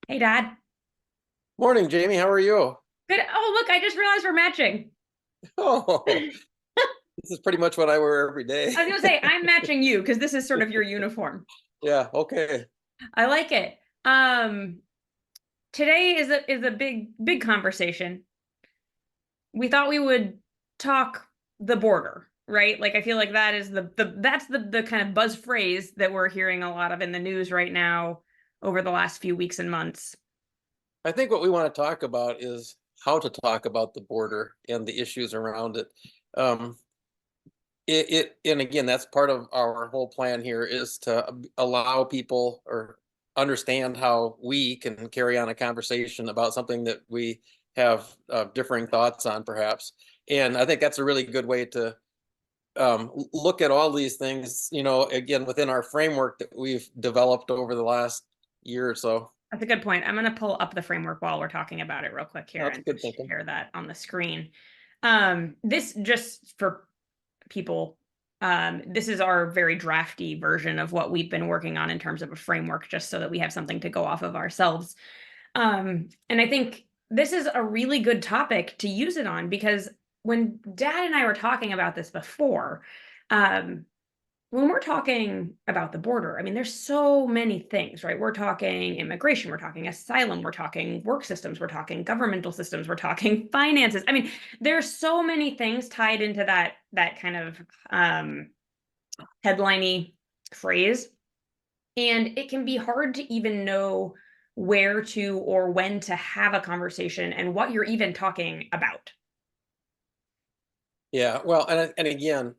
Hey, Dad. Morning, Jamie. How are you? Good. Oh, look, I just realized we're matching. Oh, I this is pretty much what I wear every day. was gonna say I'm matching you because this is sort of your uniform. Yeah, okay. I like it. Um, Today is a big conversation. We thought we would talk the border, right? Like I feel like that is the kind of buzz phrase that we're hearing a lot of in the news right now over the last few weeks and months. I think what we want to talk about is how to talk about the border and the issues around it. Um, and again, that's part of our whole plan here is to allow people or understand how we can carry on a conversation about something that we have differing thoughts on, perhaps. And I think that's a really good way to look at all these things, again, within our framework that we've developed over the last year or so. That's a good point. I'm going to pull up the framework while we're talking about it real quick here That's and good just thinking. share that on the screen. This just for people, this is our very drafty version of what we've been working on in terms of a framework, just so that we have something to go off of ourselves. And I think this is a really good topic to use it on because when Dad and I were talking about this before, um, when we're talking about the border, I mean, there's so many things, right? We're talking immigration, we're talking asylum, we're talking work systems, we're talking governmental systems, we're talking finances. I mean, there's so many things tied into that kind of headliney phrase, and it can be hard to even know where to or when to have a conversation and what you're even talking about. Yeah, well, and again,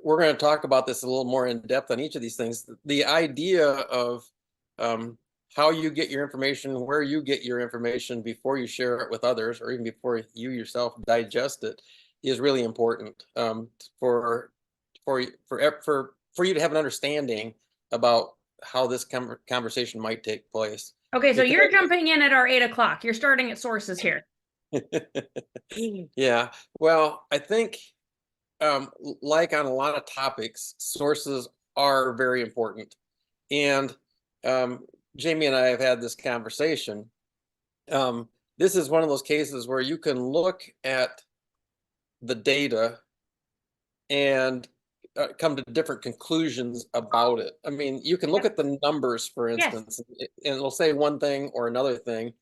we're going to talk about this a little more in depth on each of these things. The idea of um, how you get your information, where you get your information before you share it with others, or even before you yourself digest it, is really important for for you to have an understanding about how this conversation might take place. Okay, so Because you're jumping in at our 8 o'clock. You're starting at sources here. yeah, well, I think like on a lot of topics, sources are very important. And um, Jamie and I have had this conversation. Um, this is one of those cases where you can look at the data and come to different conclusions about it. I mean, you can look Yep. at the numbers, for Yes. instance, and it'll say one thing or another thing.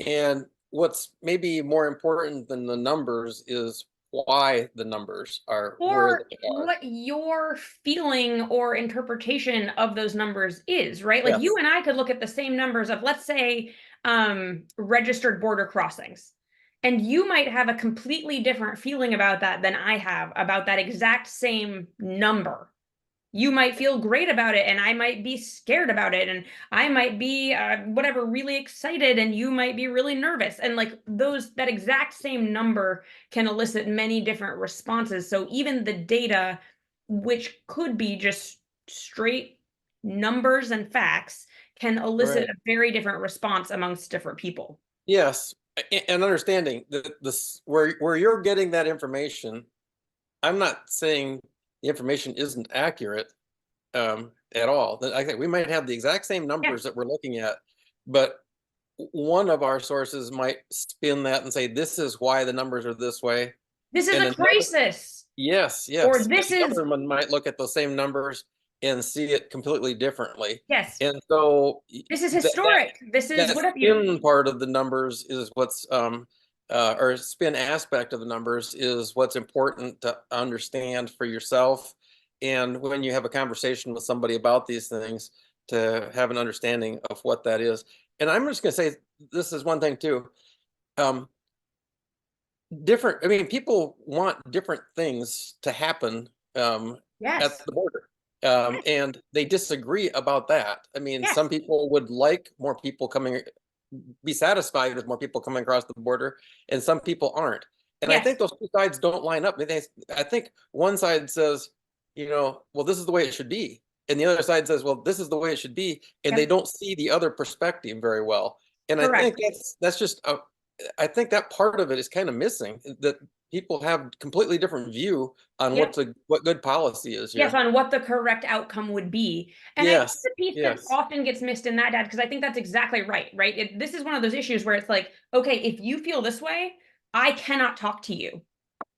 And what's maybe more important than the numbers is why the numbers are where Or they are. what your feeling or interpretation of those numbers is, right? Like you Yes. and I could look at the same numbers of, let's say, registered border crossings. And you might have a completely different feeling about that than I have about that exact same number. You might feel great about it and I might be scared about it, and I might be whatever, really excited, and you might be really nervous, and like those, that exact same number can elicit many different responses. So even the data, which could be just straight numbers and facts, can elicit Right. a very different response amongst different people. Yes. And understanding that this where you're getting that information, I'm not saying the information isn't accurate at all. I think we might have the exact same Yeah, numbers that we're looking at, but one of our sources might spin that and say this is why the numbers are this way, this is and a another, crisis, yes, or yes, and this is, another one might look at those same numbers and see it completely differently. yes, And so this is that that historic, this is that what have you. spin part of the numbers is what's or spin aspect of the numbers is what's important to understand for yourself. And when you have a conversation with somebody about these things, to have an understanding of what that is. And I'm just going to say this is one thing too. Um, I mean, people want different things to happen at Yes. the border. And they disagree about that. I mean, Yes. some people would like more people coming, be satisfied with more people coming across the border, and some people aren't. And I Yes. think those two sides don't line up. I think one side says, well, this is the way it should be. And the other side says, well, this is the way it should be. And they Yep. don't see the other perspective very well. And I think Correct. I think that part of it is kind of missing. That people have completely different view on Yep. what good policy is Yes, here. on what the correct outcome would be. And I think Yes, the piece that yes. often gets missed in that, Dad, because I think that's exactly right, right? This is one of those issues where it's like, okay, if you feel this way, I cannot talk to you.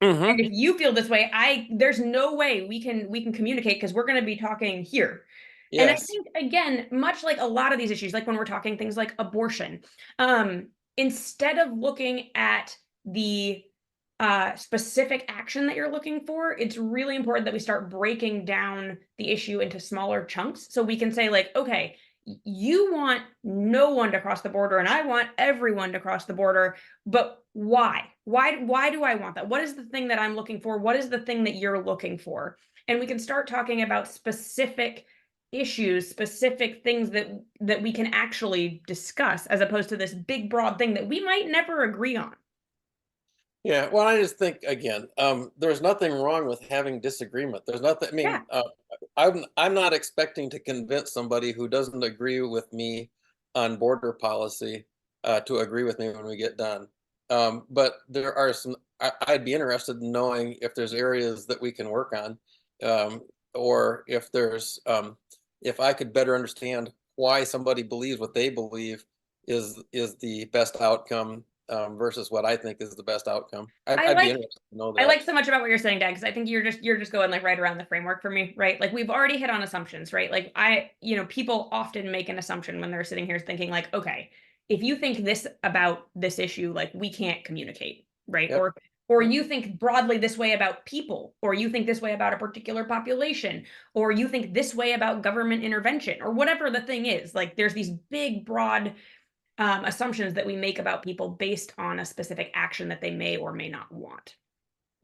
And Mm-hmm. if you feel this way, there's no way we can communicate because we're going to be talking here. And I Yes. think again, much like a lot of these issues, like when we're talking things like abortion, um, instead of looking at the specific action that you're looking for, it's really important that we start breaking down the issue into smaller chunks so we can say, like, okay, you want no one to cross the border, and I want everyone to cross the border. But why? Why do I want that? What is the thing that I'm looking for? What is the thing that you're looking for? And we can start talking about specific issues, specific things that we can actually discuss, as opposed to this big broad thing that we might never agree on. Yeah, well, I just think again, there's nothing wrong with having disagreement. There's nothing. I Yeah. mean, I'm not expecting to convince somebody who doesn't agree with me on border policy to agree with me when we get done. But there are some. I'd be interested in knowing if there's areas that we can work on, um, or if I could better understand why somebody believes what they believe is the best outcome versus what I think is the best outcome. I I'd be like interested to know I that. like so much about what you're saying, Dad, because I think you're just going like right around the framework for me, right? Like we've already hit on assumptions, right? Like people often make an assumption when they're sitting here thinking like, okay, if you think this about this issue, like we can't communicate, right? Yep. Or you think broadly this way about people, or you think this way about a particular population, or you think this way about government intervention, or whatever the thing is. Like there's these big, broad assumptions that we make about people based on a specific action that they may or may not want.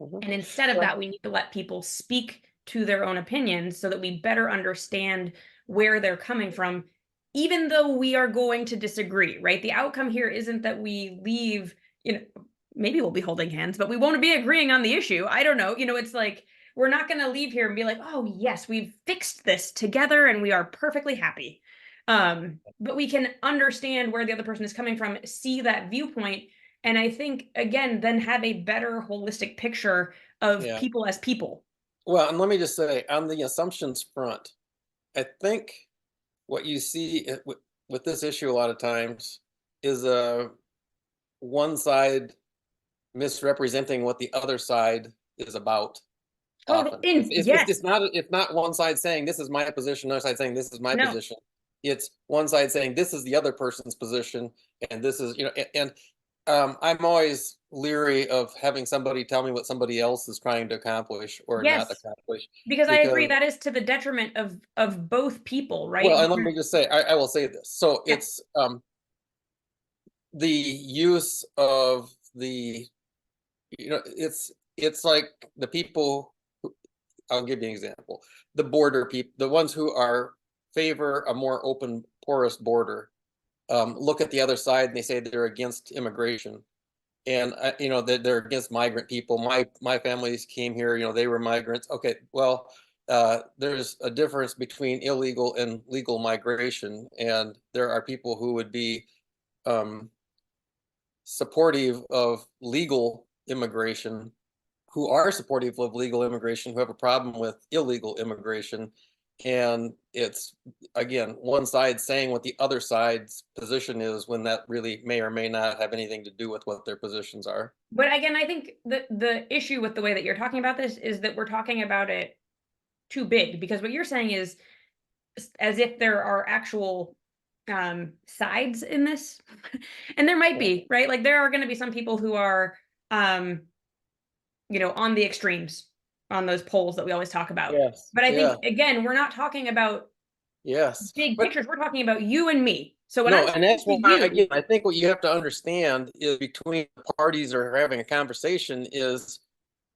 Mhm. And instead of Yeah. that, we need to let people speak to their own opinions so that we better understand where they're coming from, even though we are going to disagree, right? The outcome here isn't that we leave, maybe we'll be holding hands, but we won't be agreeing on the issue. I don't know. It's like we're not going to leave here and be like, oh, yes, we've fixed this together and we are perfectly happy. But we can understand where the other person is coming from, see that viewpoint, and I think, again, then have a better holistic picture of Yeah. people as people. Well, and let me just say, on the assumptions front, I think what you see with this issue a lot of times is one side misrepresenting what the other side is about. Total Often, in yes. it's not one side saying this is my position, another side saying this is my No. position. It's one side saying this is the other person's position, and this is and I'm always leery of having somebody tell me what somebody else is trying to accomplish or not Yes. accomplish Because I agree because that is to the detriment of both people, right? well, and let me just say, I will say this. So Yeah. it's the use of the it's like the people who, I'll give you an example. The border people, the ones who are favor a more open, porous border, look at the other side and they say they're against immigration, and that they're against migrant people. My families came here. They were migrants. Okay, well, there's a difference between illegal and legal migration, and there are people who would be um, supportive of legal immigration who are supportive of legal immigration, who have a problem with illegal immigration. And it's, again, one side saying what the other side's position is when that really may or may not have anything to do with what their positions are. But again, I think the issue with the way that you're talking about this is that we're talking about it too big, because what you're saying is as if there are actual sides in this. And there might Yeah. be, right? Like there are going to be some people who are um on the extremes on those polls that we always talk about. Yes. But I Yeah. think again, we're not talking about Yes. big But pictures. We're talking about you and me. So when I'm no, and saying that's to why, you, again, I think what you have to understand is between the parties are having a conversation is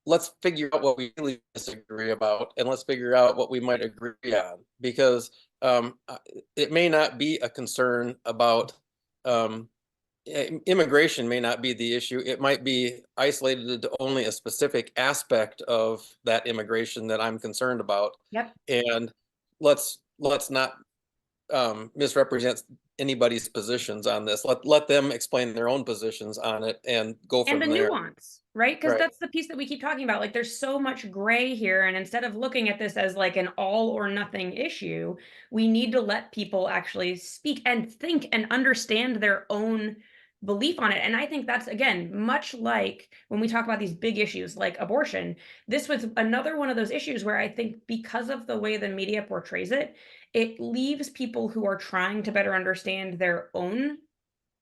let's figure out what we really disagree about and let's figure out what we might agree on because it may not be a concern about um, immigration may not be the issue. It might be isolated to only a specific aspect of that immigration that I'm concerned about. yep, And let's not misrepresent anybody's positions on this. Let them explain their own positions on it and go And the from there. nuance, right? Because Right. that's the piece that we keep talking about. Like, there's so much gray here. And instead of looking at this as like an all or nothing issue, we need to let people actually speak and think and understand their own belief on it. And I think that's, again, much like when we talk about these big issues like abortion, this was another one of those issues where I think because of the way the media portrays it, it leaves people who are trying to better understand their own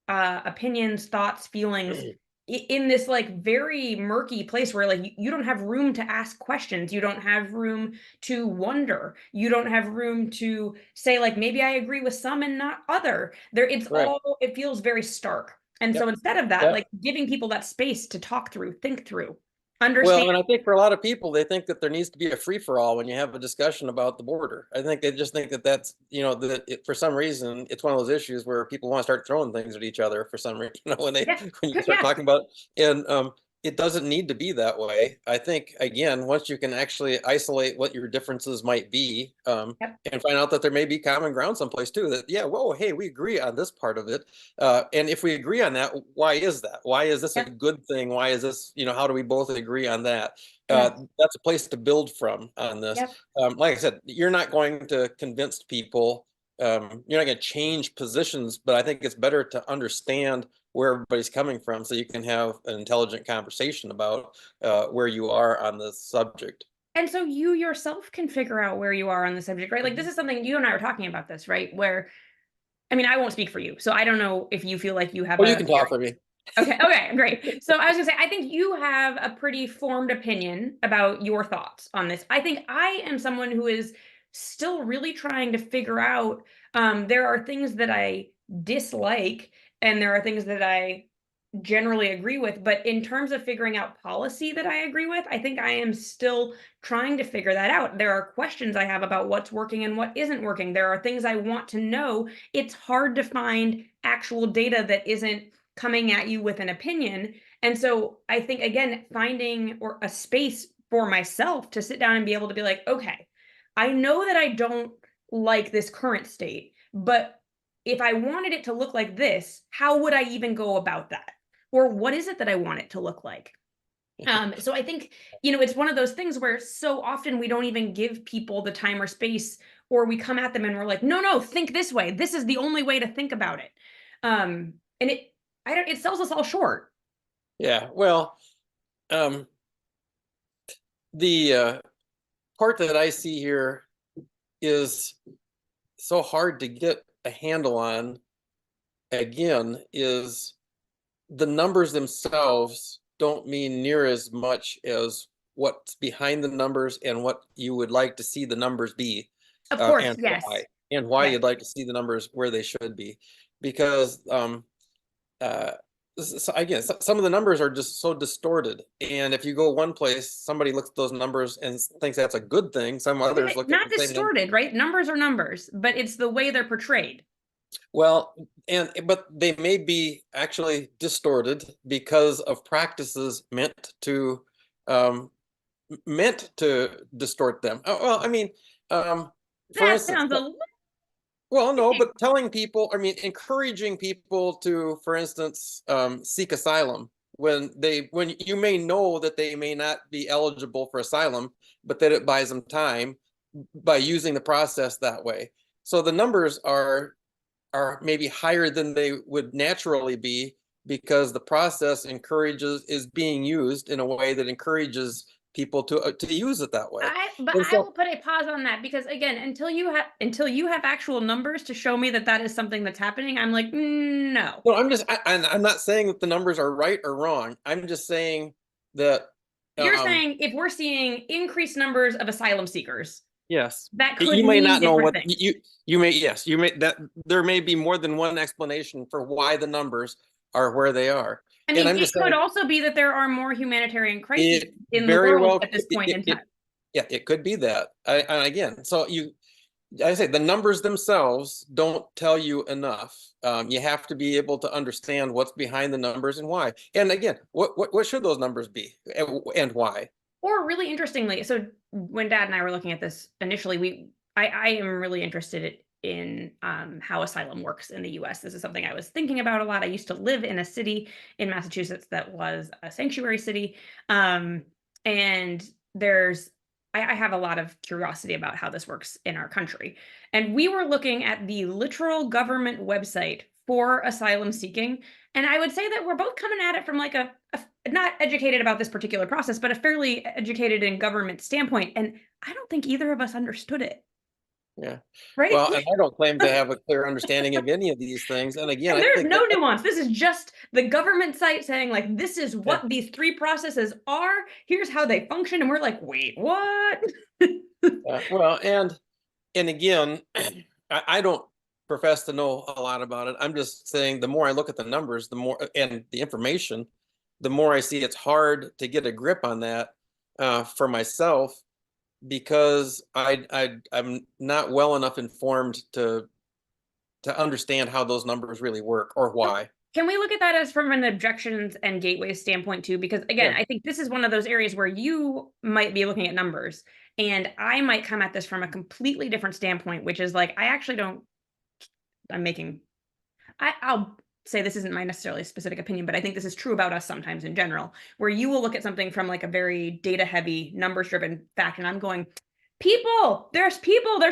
opinions, thoughts, feelings in this like very murky place where like you don't have room to ask questions, you don't have room to wonder, you don't have room to say like maybe I agree with some and not other. There, it's Right. all, it feels very stark. And so Yep. instead of that, Yep. like giving people that space to talk through, think through, understand. Well, and I think for a lot of people, they think that there needs to be a free for all when you have a discussion about the border. I think they just think that that's, that for some reason, it's one of those issues where people want to start throwing things at each other for some reason, when Yeah, when you start yeah, talking about it. And it doesn't need to be that way. I think, again, once you can actually isolate what your differences might be, yep, and find out that there may be common ground someplace too, that, yeah, whoa, hey, we agree on this part of it. And if we agree on that, why is that? Why is this a yep, good thing? Why is this, how do we both agree on that? yes, That's a place to build from on this. yep. Like I said, you're not going to convince people. You're not going to change positions, but I think it's better to understand where everybody's coming from so you can have an intelligent conversation about where you are on this subject. And so you yourself can figure out where you are on the subject, right? Like this Mhm. is something you and I were talking about this, right? Where I mean, I won't speak for you, so I don't know if you feel like you have Well, you a can talk for me. okay, okay, great. So I was gonna say, I think you have a pretty formed opinion about your thoughts on this. I think I am someone who is still really trying to figure out. There are things that I dislike, and there are things that I generally agree with. But in terms of figuring out policy that I agree with, I think I am still trying to figure that out. There are questions I have about what's working and what isn't working. There are things I want to know. It's hard to find actual data that isn't coming at you with an opinion. And so I think again, finding or a space for myself to sit down and be able to be like, okay, I know that I don't like this current state, but if I wanted it to look like this, how would I even go about that? Or what is it that I want it to look like? So I think, it's one of those things where so often we don't even give people the time or space, or we come at them and we're like, no, no, think this way. This is the only way to think about it. And it sells us all short. Yeah. Well, um, the part that I see here is so hard to get a handle on, again, is the numbers themselves don't mean near as much as what's behind the numbers and what you would like to see the numbers be, Of course, and yes. why Yes. you'd like to see the numbers where they should be. Because uh, so again, some of the numbers are just so distorted. And if you go one place, somebody looks at those numbers and thinks that's a good thing. Some others look at Not the same number. distorted, right? Numbers are numbers, but it's the way they're portrayed. Well, but they may be actually distorted because of practices um, meant to distort them. Well, I mean, for That instance, sounds a little well, no, big. but telling people, I mean, encouraging people to, for instance, seek asylum when you may know that they may not be eligible for asylum, but that it buys them time by using the process that way. So the numbers are maybe higher than they would naturally be because the process is being used in a way that encourages people to use it that way. But And I will so, put a pause on that because again, until you have actual numbers to show me that that is something that's happening, I'm like, no. no, I'm not saying that the numbers are right or wrong. I'm just saying that, You're um, saying if we're seeing increased numbers of asylum seekers, yes, that could you may mean not know different what things. you may, yes, you may, that there may be more than one explanation for why the numbers are where they are. I And mean, I'm it just could saying also be that there are more humanitarian crises it in the very world well, at this point in time. yeah, it could be that. And again, so I say the numbers themselves don't tell you enough. You have to be able to understand what's behind the numbers and why. And again, what should those numbers be and why? Or really interestingly, so when Dad and I were looking at this initially, I am really interested in how asylum works in the US. This is something I was thinking about a lot. I used to live in a city in Massachusetts that was a sanctuary city. And I have a lot of curiosity about how this works in our country. And we were looking at the literal government website for asylum seeking. And I would say that we're both coming at it from like a not educated about this particular process, but a fairly educated in government standpoint. And I don't think either of us understood it, Yeah. right? Well, and I don't claim to have a clear understanding of any of these things. And again, And I there's think no that, nuance. This is just the government site saying, like, this is yeah, what these three processes are. Here's how they function. And we're like, wait, what? well, and again, I don't profess to know a lot about it. I'm just saying the more I look at the numbers, the more and the information, the more I see it's hard to get a grip on that for myself because I'm not well enough informed to understand how those numbers really work or So why. can we look at that as from an objections and gateways standpoint too? Because again, Yeah. I think this is one of those areas where you might be looking at numbers and I might come at this from a completely different standpoint, which is like, I actually don't, I'm making, I'll say this isn't my necessarily specific opinion, but I think this is true about us sometimes in general, where you will look at something from like a very data heavy, numbers driven fact. And I'm going, people, there's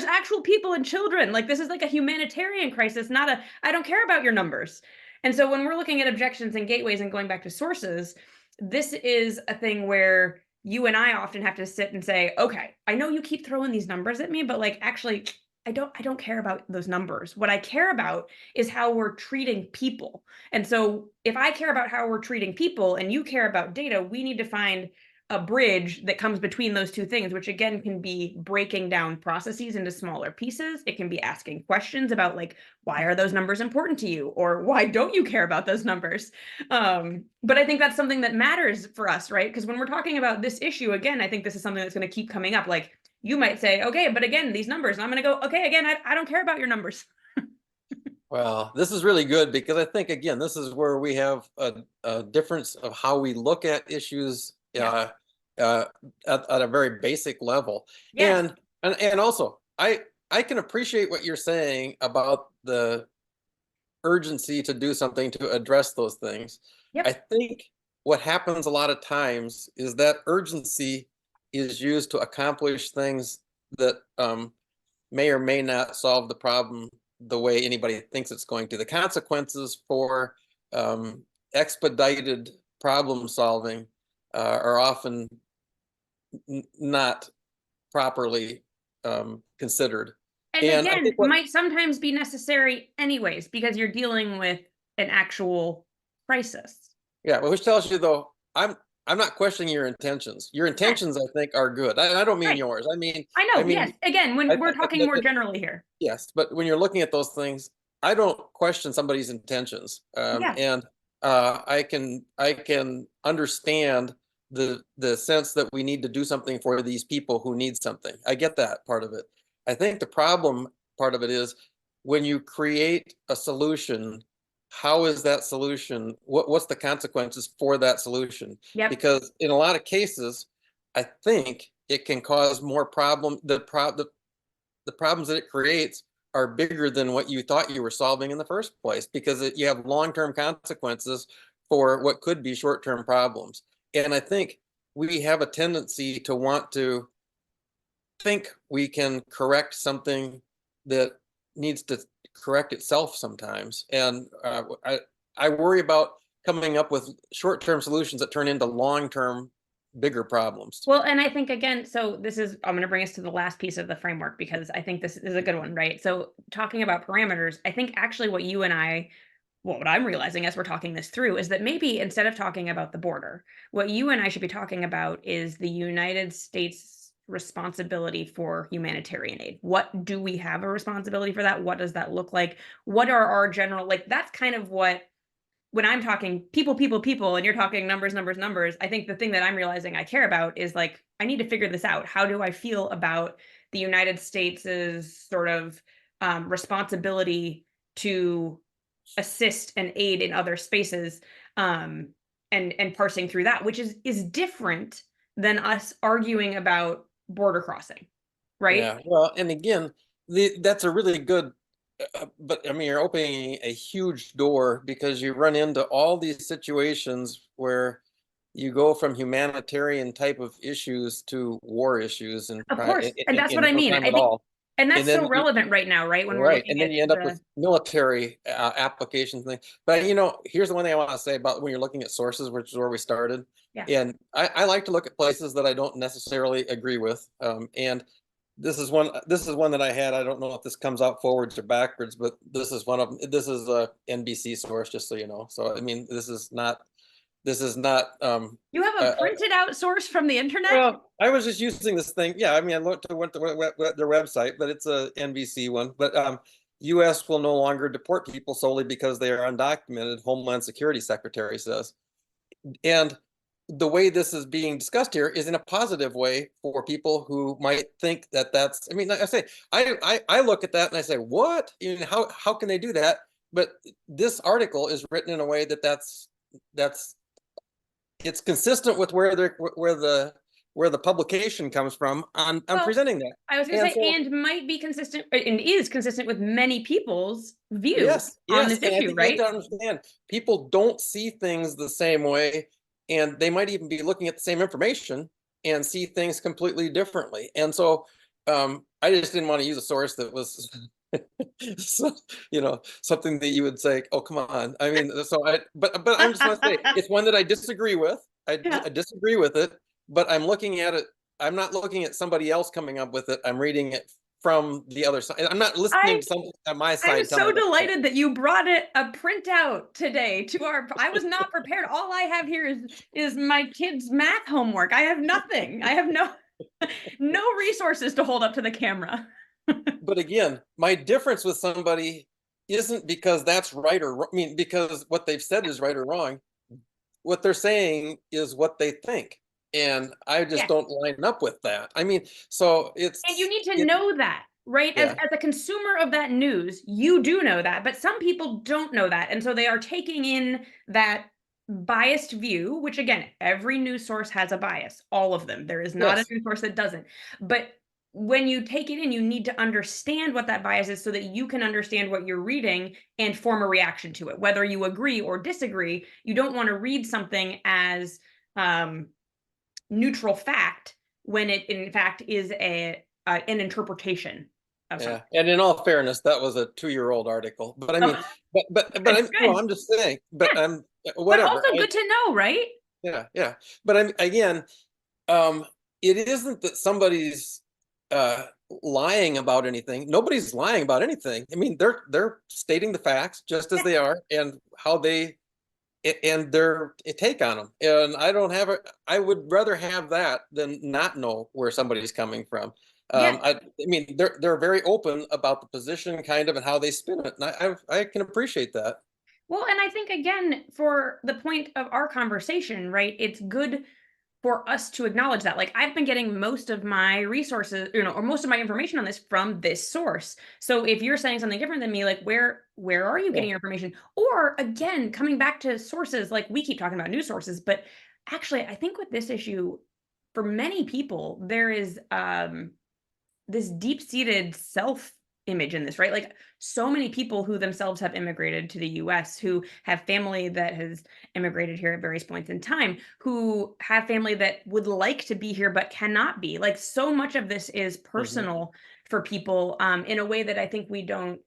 actual people and children. Like this is like a humanitarian crisis, not a, I don't care about your numbers. And so when we're looking at objections and gateways and going back to sources, this is a thing where you and I often have to sit and say, okay, I know you keep throwing these numbers at me, but like actually I don't care about those numbers. What I care about is how we're treating people. And so if I care about how we're treating people and you care about data, we need to find a bridge that comes between those two things, which again can be breaking down processes into smaller pieces. It can be asking questions about like, why are those numbers important to you? Or why don't you care about those numbers? But I think that's something that matters for us, right? Because when we're talking about this issue, again, I think this is something that's going to keep coming up. Like you might say, okay, but again, these numbers, and I'm going to go, okay, again, I don't care about your numbers. Well, this is really good because I think again, this is where we have a difference of how we look at issues Yeah. uh, at a very basic level. Yes. And also, I can appreciate what you're saying about the urgency to do something to address those things. I Yep. think what happens a lot of times is that urgency is used to accomplish things that may or may not solve the problem the way anybody thinks it's going to. The consequences for expedited problem solving are often not properly considered. And And I again, think what, might sometimes be necessary anyways, because you're dealing with an actual crisis. yeah, which tells you though, I'm not questioning your intentions. Your Yes. intentions, I think, are good. I don't mean Right. yours. I I know. Yes. mean, Again, I, when we're I, talking more generally here. yes, but when you're looking at those things, I don't question somebody's intentions, Yeah. and I can understand the sense that we need to do something for these people who need something. I get that part of it. I think the problem part of it is when you create a solution, how is that solution? What's the consequences for that solution? Yep. Because in a lot of cases, I think it can cause more problem. The problems that it creates are bigger than what you thought you were solving in the first place because you have long-term consequences for what could be short-term problems. And I think we have a tendency to want to think we can correct something that needs to correct itself sometimes. And I worry about coming up with short-term solutions that turn into long-term bigger problems. Well, and I think again, so this is, I'm going to bring us to the last piece of the framework because I think this is a good one, right? So talking about parameters, I think actually what you and I, well, what I'm realizing as we're talking this through is that maybe instead of talking about the border, what you and I should be talking about is the United States responsibility for humanitarian aid. What do we have a responsibility for that? What does that look like? What are our general, like, that's kind of what, when I'm talking people, and you're talking numbers, numbers, numbers, I think the thing that I'm realizing I care about is like, I need to figure this out. How do I feel about the United States's sort of responsibility to assist and aid in other spaces, and parsing through that, which is different than us arguing about border crossing, right? Yeah, well, and again, that's a really good but I mean, you're opening a huge door because you run into all these situations where you go from humanitarian type of issues to war issues and Of course. And that's what in I no mean. time I at think, all. and And that's so then you, relevant right now, right? When we're right, looking and then at you end up with the, military applications things. But here's the one thing I want to say about when you're looking at sources, which is where we started. yeah. And I like to look at places that I don't necessarily agree with. And this is one that I had. I don't know if this comes out forwards or backwards, but this is one of them. This is a NBC source, just so you know. So I mean, this is not You have a printed out source from the internet? well, I was just using this thing. Yeah, I mean, went to their website, but it's a NBC one. But U.S. will no longer deport people solely because they are undocumented, Homeland Security Secretary says. And the way this is being discussed here is in a positive way for people who might think that that's. I mean, like I say, I look at that and I say, what? How can they do that? But this article is written in a way that that's it's consistent with where the publication comes from on Well, presenting that. I was going to And say, so and might be consistent and is consistent with many people's views yes, on yes, this and I issue, think you have right? to understand people don't see things the same way, and they might even be looking at the same information and see things completely differently. And so I just didn't want to use a source that was so, something that you would say, oh, come on. I mean, but I'm just want to say it's one that I disagree with. Yeah. I disagree with it, but I'm looking at it. I'm not looking at somebody else coming up with it. I'm reading it from the other side. I'm not listening I to something on my I'm side tell me so what to say. delighted that you brought it a printout today to our. I was not prepared. All I have here is my kids' math homework. I have nothing. I have no resources to hold up to the camera. But again, my difference with somebody isn't because that's right or wrong. I mean, because what they've said is right or wrong. What they're saying is what they think. And I just Yeah. don't line up with that. I mean, so And you need to it, know that, right? As yeah, a consumer of that news, you do know that, but some people don't know that. And so they are taking in that biased view, which again, every news source has a bias, all of them. There is not a yes. news source that doesn't. But when you take it in, you need to understand what that bias is so that you can understand what you're reading and form a reaction to it. Whether you agree or disagree, you don't want to read something as um, neutral fact when it in fact is an interpretation of Yeah. something. And in all fairness, that was a 2-year-old article. But I mean, Oh, but good, I'm no, good. I'm just saying, but Yeah, I'm but whatever. also good to know, right? Yeah, yeah. But I'm again, um, it isn't that somebody's uh lying about anything. Nobody's lying about anything. I mean, they're stating the facts just as Yeah, they are and how they and their take on them. And I don't have a I would rather have that than not know where somebody's coming from. yeah. I mean, they're very open about the position kind of and how they spin it. And I can appreciate that. Well, and I think again, for the point of our conversation, right? It's good for us to acknowledge that. Like I've been getting most of my resources, or most of my information on this from this source. So if you're saying something different than me, like where are you Yeah. getting your information? Or again, coming back to sources, like we keep talking about news sources, but actually I think with this issue, for many people, there is this deep-seated self image in this, right? Like so many people who themselves have immigrated to the US, who have family that has immigrated here at various points in time, who have family that would like to be here but cannot be. Like so much of this is Mhm. personal for people in a way that I think we don't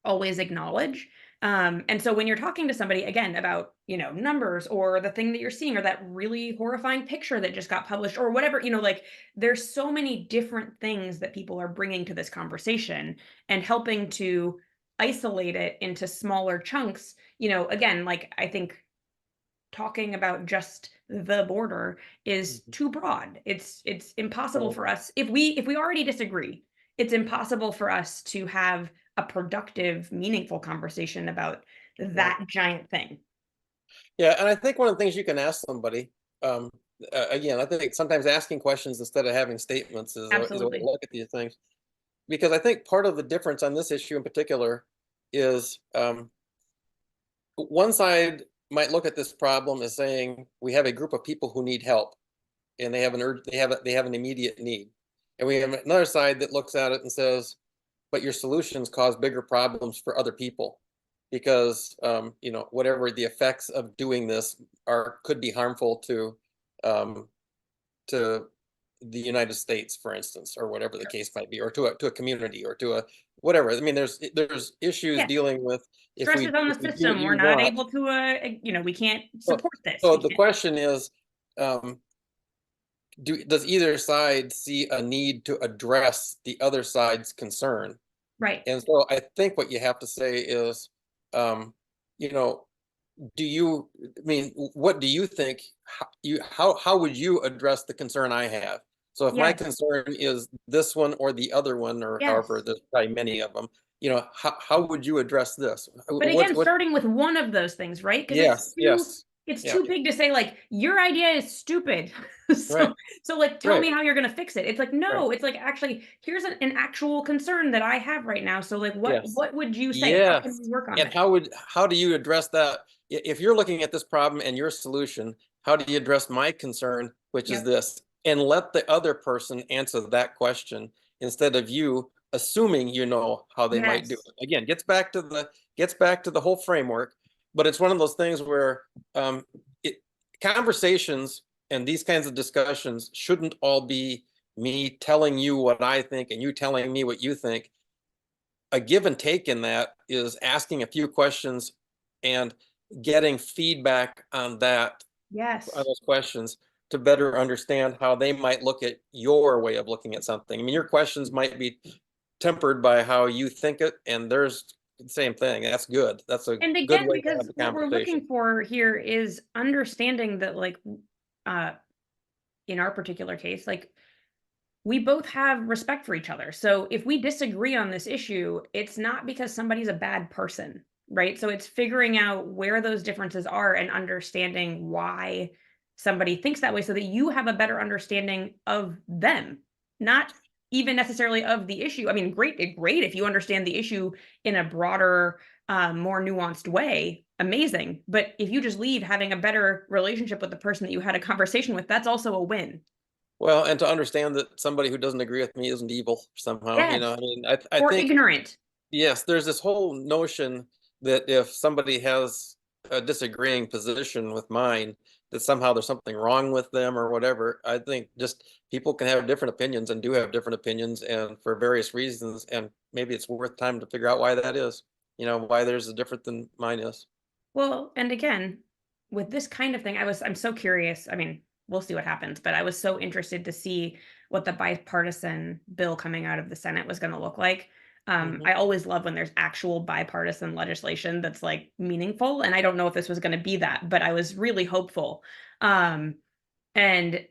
always acknowledge. And so when you're talking to somebody again about, numbers or the thing that you're seeing or that really horrifying picture that just got published or whatever, like there's so many different things that people are bringing to this conversation and helping to isolate it into smaller chunks. Again, like I think talking about just the border is Mhm. too broad. It's impossible Right. for us if we already disagree. It's impossible for us to have a productive, meaningful conversation about Right. that giant thing. Yeah, and I think one of the things you can ask somebody, um, again, I think sometimes asking questions instead of having statements is a way to Absolutely. look at these things. Because I think part of the difference on this issue in particular is one side might look at this problem as saying we have a group of people who need help and they have an immediate need, and we have another side that looks at it and says but your solutions cause bigger problems for other people because whatever the effects of doing this could be harmful um, to the United States, for instance, or whatever the case might be, or to a community, or to a whatever. I mean, there's issues Yeah. dealing with Stresses on the if we do what system. We're you not want. able to, we can't So, support this. so We the can't. question is, um, does either side see a need to address the other side's concern? Right. And so I think what you have to say is, um, you know, I mean, what do you think? How would you address the concern I have? So if my Yes. concern is this one or the other one, or however, Yes. there's probably many of them, how would you address this? But again, What? starting with one of those things, right? Because Yes, yes, it's yeah, too big to say like your idea is stupid. right, So like tell right, me how you're gonna fix it. It's like right. no, it's like actually here's an actual concern that I have right now. So like Yes. what would you say? How can Yes. we work on And this? how do you address that? If you're looking at this problem and your solution, how do you address my concern, which is Yep. this? And let the other person answer that question instead of you assuming you know how they might do Yes. it. Again, gets back to the whole framework, but it's one of those things where um, it, conversations and these kinds of discussions shouldn't all be me telling you what I think and you telling me what you think. A give and take in that is asking a few questions and getting feedback on Yes. those questions to better understand how they might look at your way of looking at something. I mean, your questions might be tempered by how you think it, and there's the same thing. That's good. That's a And good again, way to have because the what we're conversation. looking for here is understanding that like uh in our particular case, like we both have respect for each other. So if we disagree on this issue, it's not because somebody's a bad person, right? So it's figuring out where those differences are and understanding why somebody thinks that way so that you have a better understanding of them, not even necessarily of the issue. I mean, great if you understand the issue in a broader, more nuanced way. Amazing. But if you just leave having a better relationship with the person that you had a conversation with, that's also a win. Well, and to understand that somebody who doesn't agree with me isn't evil somehow, Yes. I mean, I Or think ignorant. yes, there's this whole notion that if somebody has a disagreeing position with mine, that somehow there's something wrong with them or whatever. I think just people can have different opinions and do have different opinions and for various reasons. And maybe it's worth time to figure out why that is, why there's a different than mine is. Well, and again, with this kind of thing, I'm so curious. I mean, we'll see what happens, but I was so interested to see what the bipartisan bill coming out of the Senate was going to look like. Mhm. I always love when there's actual bipartisan legislation that's like meaningful, and I don't know if this was going to be that, but I was really hopeful. Um, and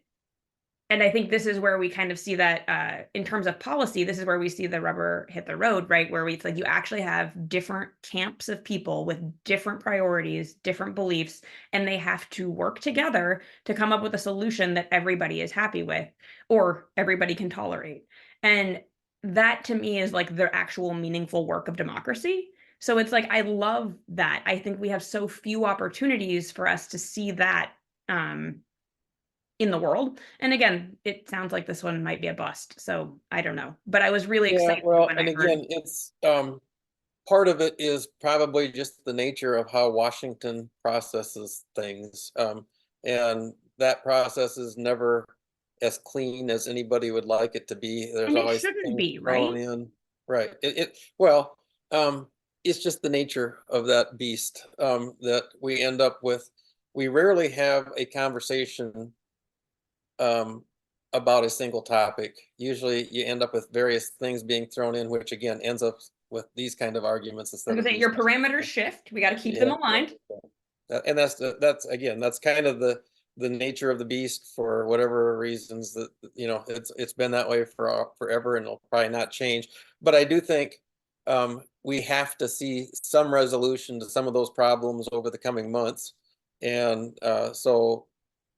and I think this is where we kind of see that in terms of policy, this is where we see the rubber hit the road, right? Where it's like you actually have different camps of people with different priorities, different beliefs, and they have to work together to come up with a solution that everybody is happy with or everybody can tolerate. And that to me is like the actual meaningful work of democracy. So it's like I love that. I think we have so few opportunities for us to see that um in the world. And again, it sounds like this one might be a bust. So I don't know. But I was really Yeah, excited well, when and I heard. again, it's part of it is probably just the nature of how Washington processes things. And that process is never as clean as anybody would like it to be. There's And it always shouldn't things be, thrown right? in. Right. Well, it's just the nature of that beast that we end up with. We rarely have a conversation um, about a single topic. Usually you end up with various things being thrown in, which again ends up with these kind of arguments I instead was of gonna say these your kinds parameters of things. shift. We got to keep them Yeah, yeah, aligned. yeah. And that's again, that's kind of the nature of the beast for whatever reasons that it's been that way for forever and it'll probably not change. But I do think we have to see some resolution to some of those problems over the coming months. And so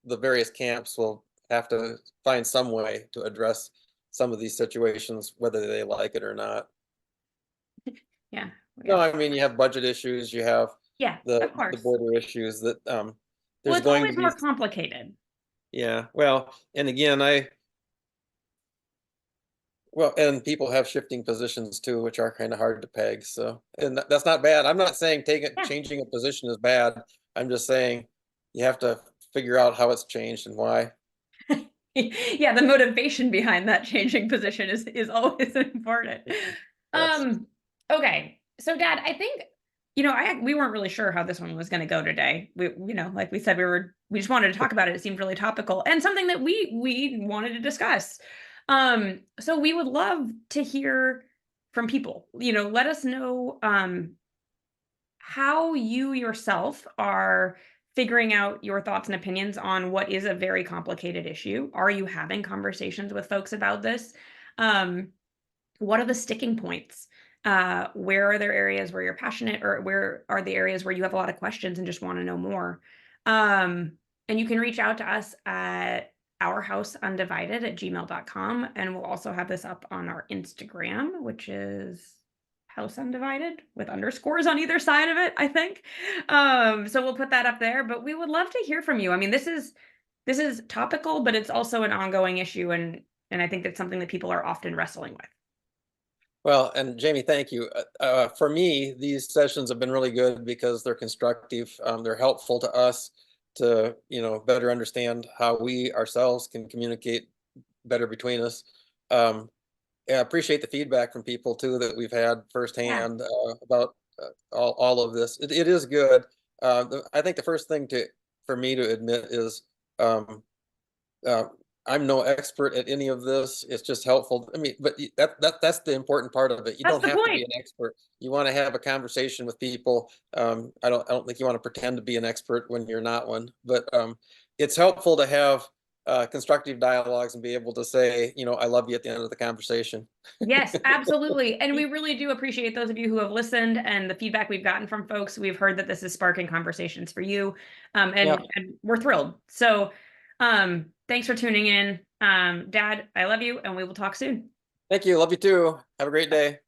the various camps will have to find some way to address some of these situations, whether they like it or not. Yeah. No, Yeah. I mean, you have budget issues, you have Yeah. Of the course. border issues that Well, there's it's going to always be, more complicated. yeah, well, and again, Well, and people have shifting positions too, which are kind of hard to peg. So, and that's not bad. I'm not saying Yeah. changing a position is bad. I'm just saying you have to figure out how it's changed and why. Yeah, the motivation behind that changing position is always important. Yes. Um, okay. So Dad, I think, we weren't really sure how this one was going to go today. Like we said, we just wanted to talk about it. It seemed really topical and something that we wanted to discuss. So we would love to hear from people. Let us know how you yourself are figuring out your thoughts and opinions on what is a very complicated issue. Are you having conversations with folks about this? Um, what are the sticking points? Where are there areas where you're passionate, or where are the areas where you have a lot of questions and just want to know more? Um, and you can reach out to us at ourhouseundivided@gmail.com. And we'll also have this up on our Instagram, which is House Undivided with underscores on either side of it, I think. So we'll put that up there, but we would love to hear from you. I mean, this is topical, but it's also an ongoing issue, and I think that's something that people are often wrestling with. Well, and Jamie, thank you. For me, these sessions have been really good because they're constructive. They're helpful to us to, better understand how we ourselves can communicate better between us. Yeah, I appreciate the feedback from people too that we've had Yeah. firsthand about all of this. It is good. I think the first thing for me to admit is um, uh, I'm no expert at any of this. It's just helpful. I mean, but that's the important part of it. You That's don't the have to be point. an expert. You want to have a conversation with people. I don't think you want to pretend to be an expert when you're not one. But it's helpful to have constructive dialogues and be able to say, I love you at the end of the conversation. Yes, absolutely. And we really do appreciate those of you who have listened and the feedback we've gotten from folks. We've heard that this is sparking conversations for you. Yeah. And we're thrilled. So thanks for tuning in. Dad, I love you, and we will talk soon. Thank you. Love you too. Have a great day.